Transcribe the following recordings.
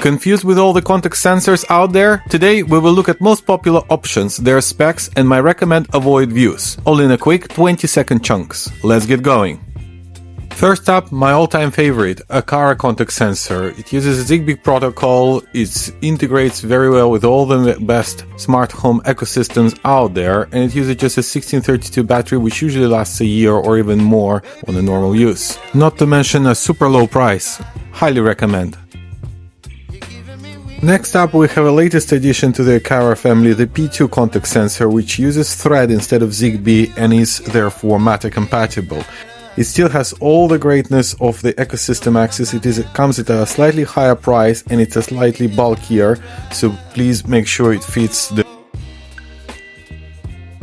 Confused with all the context sensors out there? Today we will look at most popular options, their specs, and my recommend avoid views, all in a quick 20-second chunks. Let's get going. First up, my all-time favorite, Aqara context sensor. It uses a Zigbee protocol, it integrates very well with all the best smart home ecosystems out there, and it uses just a 1632 battery, which usually lasts a year or even more on a normal use. Not to mention a super low price. Highly recommend. Next up, we have a latest addition to the Aqara family, the P2 context sensor, which uses Thread instead of Zigbee and is therefore Matter compatible. It still has all the greatness of the ecosystem axis. It comes at a slightly higher price and it's a slightly bulkier, so please make sure it fits the...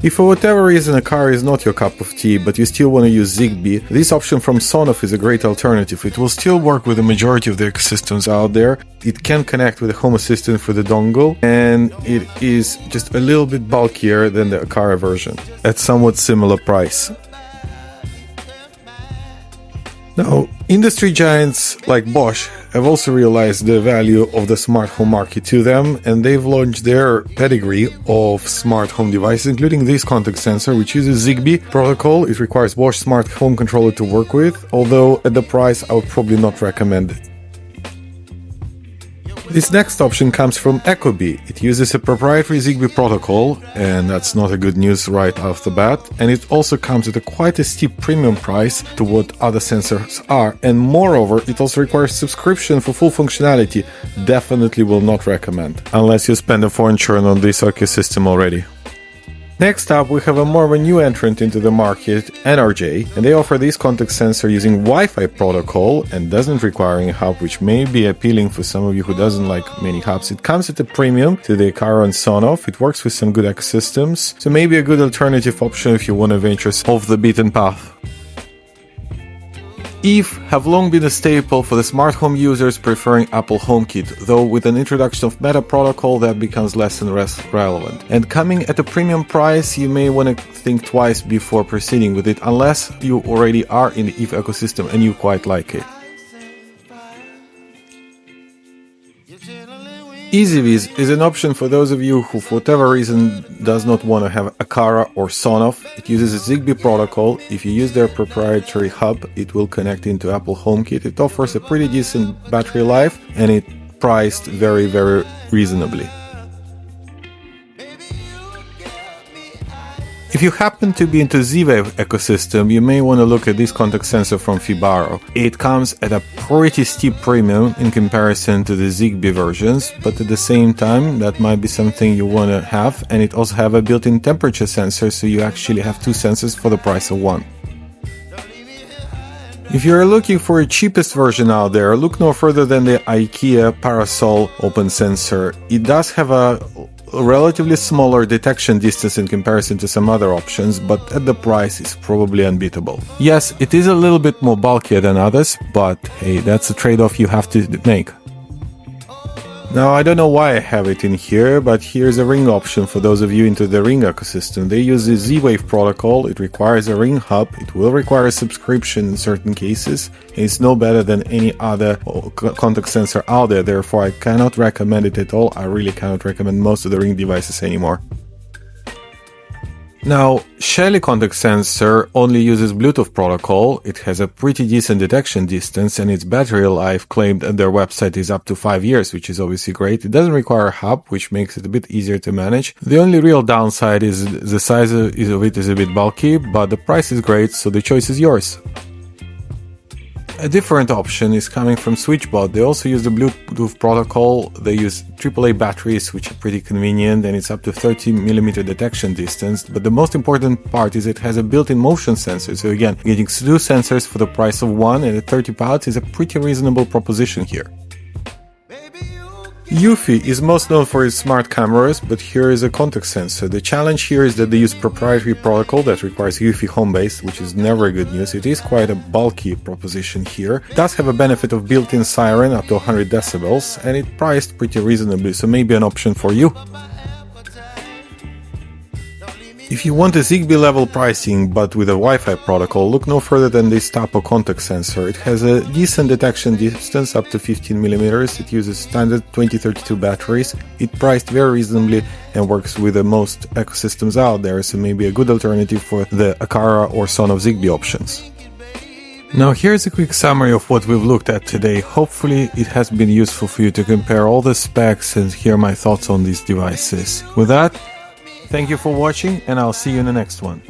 If for whatever reason Aqara is not your cup of tea, but you still want to use Zigbee, this option from SONOFF is a great alternative. It will still work with the majority of the ecosystems out there. It can connect with the Home Assistant for the dongle, and it is just a little bit bulkier than the Aqara version, at somewhat similar price. Now, industry giants like Bosch have also realized the value of the smart home market to them, and they've launched their pedigree of smart home devices, including this context sensor, which uses Zigbee protocol. It requires Bosch smart home controller to work with, although at the price I would probably not recommend it. This next option comes from Ecobee. It uses a proprietary Zigbee protocol, and that's not a good news right off the bat, and it also comes at quite a steep premium price to what other sensors are, and moreover, it also requires subscription for full functionality. Definitely will not recommend, unless you spend a fortune on this ecosystem already. Next up, we have a more of a new entrant into the market, Enerj, and they offer this context sensor using Wi-Fi protocol and doesn't require any hub, which may be appealing for some of you who doesn't like many hubs. It comes at a premium to the Aqara and SONOFF. It works with some good ecosystems, so maybe a good alternative option if you want to venture off the beaten path. EVE have long been a staple for the smart home users preferring Apple HomeKit, though with an introduction of Meta protocol that becomes less and less relevant. And coming at a premium price, you may want to think twice before proceeding with it, unless you already are in the EVE ecosystem and you quite like it. EZVIZ is an option for those of you who for whatever reason does not want to have Aqara or SONOFF. It uses a Zigbee protocol. If you use their proprietary hub, it will connect into Apple HomeKit. It offers a pretty decent battery life and it's priced very, very reasonably. If you happen to be into zWave ecosystem, you may want to look at this context sensor from Fibaro. It comes at a pretty steep premium in comparison to the Zigbee versions, but at the same time, that might be something you want to have, and it also have a built-in temperature sensor, so you actually have two sensors for the price of one. If you're looking for a cheapest version out there, look no further than the IKEA Parasol Open Sensor. It does have a relatively smaller detection distance in comparison to some other options, but at the price is probably unbeatable. Yes, it is a little bit more bulkier than others, but hey, that's a trade-off you have to make. Now, I don't know why I have it in here, but here's a ring option for those of you into the ring ecosystem. They use the zWave protocol. It requires a ring hub. It will require a subscription in certain cases. And it's no better than any other context sensor out there. Therefore, I cannot recommend it at all. I really cannot recommend most of the ring devices anymore. Now, Shelly context sensor only uses Bluetooth protocol. It has a pretty decent detection distance and its battery life claimed at their website is up to 5 years, which is obviously great. It doesn't require a hub, which makes it a bit easier to manage. The only real downside is the size of it is a bit bulky, but the price is great, so the choice is yours. A different option is coming from Switchbot. They also use the Bluetooth protocol. They use AAA batteries, which are pretty convenient, and it's up to 30mm detection distance. But the most important part is it has a built-in motion sensor. So again, getting two sensors for the price of one and at 30 pounds is a pretty reasonable proposition here. Eufy is most known for its smart cameras, but here is a context sensor. The challenge here is that they use proprietary protocol that requires Eufy home-based, which is never good news. It is quite a bulky proposition here. It does have a benefit of built-in siren up to 100 decibels, and it priced pretty reasonably, so maybe an option for you. If you want a Zigbee level pricing but with a Wi-Fi protocol, look no further than this Tapo contact sensor. It has a decent detection distance up to 15 mm. It uses standard 2032 batteries. It priced very reasonably and works with the most ecosystems out there, so maybe a good alternative for the Aqara or SONOFF Zigbee options. Now here's a quick summary of what we've looked at today. Hopefully it has been useful for you to compare all the specs and hear my thoughts on these devices. With that, thank you for watching, and I'll see you in the next one.